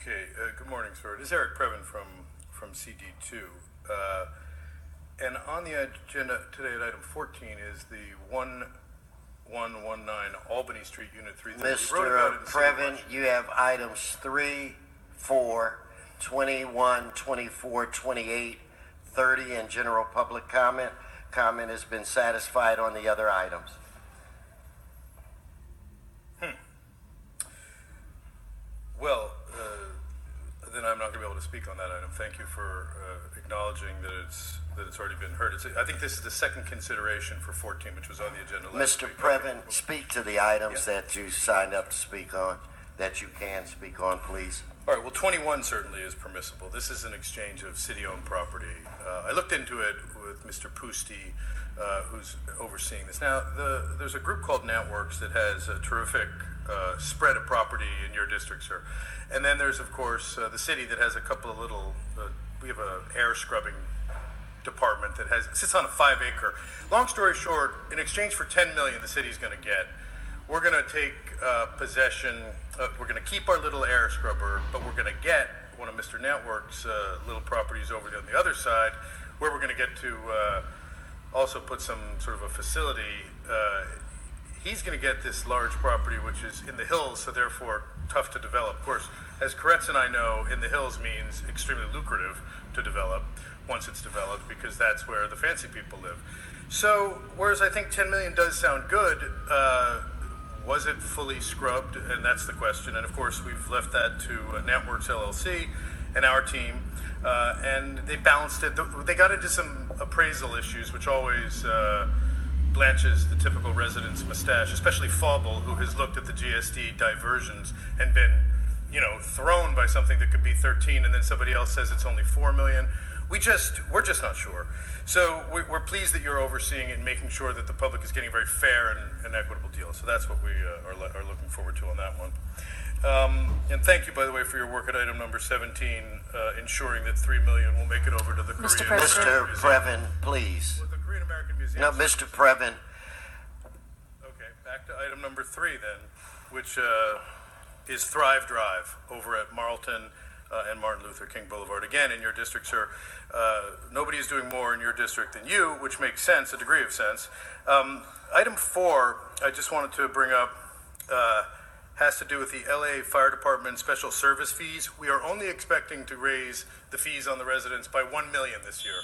Okay, good morning, sir. This is Eric Previn from CD2. And on the agenda today at item 14 is the 1119 Albany Street, Unit 330. Mr. Previn, you have items 3, 4, 21, 24, 28, 30 in general public comment. Comment has been satisfied on the other items. Well, then I'm not going to be able to speak on that item. Thank you for acknowledging that it's already been heard. I think this is the second consideration for 14, which was on the agenda last week. Mr. Previn, speak to the items that you signed up to speak on, that you can speak on, please. All right, well, 21 certainly is permissible. This is an exchange of city-owned property. I looked into it with Mr. Pusti, who's overseeing this. Now, there's a group called Nantworks that has a terrific spread of property in your district, sir. And then there's, of course, the city that has a couple of little, we have an air scrubbing department that sits on a 5-acre. Long story short, in exchange for $10 million the city's going to get, we're going to take possession, we're going to keep our little air scrubber, but we're going to get one of Mr. Nantworks' little properties over on the other side, where we're going to get to also put some sort of a facility. He's going to get this large property, which is in the hills, so therefore tough to develop. Of course, as Koretz and I know, in the hills means extremely lucrative to develop once it's developed, because that's where the fancy people live. So, whereas I think 10 million does sound good, was it fully scrubbed? And that's the question. And of course, we've left that to Nantworks LLC and our team, and they balanced it. They got into some appraisal issues, which always blanches the typical resident's mustache, especially Fauble, who has looked at the GSD diversions and been, thrown by something that could be 13, and then somebody else says it's only 4 million. We're just not sure. So we're pleased that you're overseeing it and making sure that the public is getting a very fair and equitable deal. So that's what we are looking forward to on that one. And thank you, by the way, for your work at item number 17, ensuring that 3 million will make it over to the Mr. Korean Mr. Previn, please. Well, the Korean American Museum. No, Mr. Previn. Okay, back to item number 3 then, which is Thrive Drive over at Marlton and Martin Luther King Boulevard. Again, in your district, sir. Nobody is doing more in your district than you, which makes sense, a degree of sense. Item 4, I just wanted to bring up, has to do with the LA Fire Department special service fees. We are only expecting to raise the fees on the residents by $1 million this year.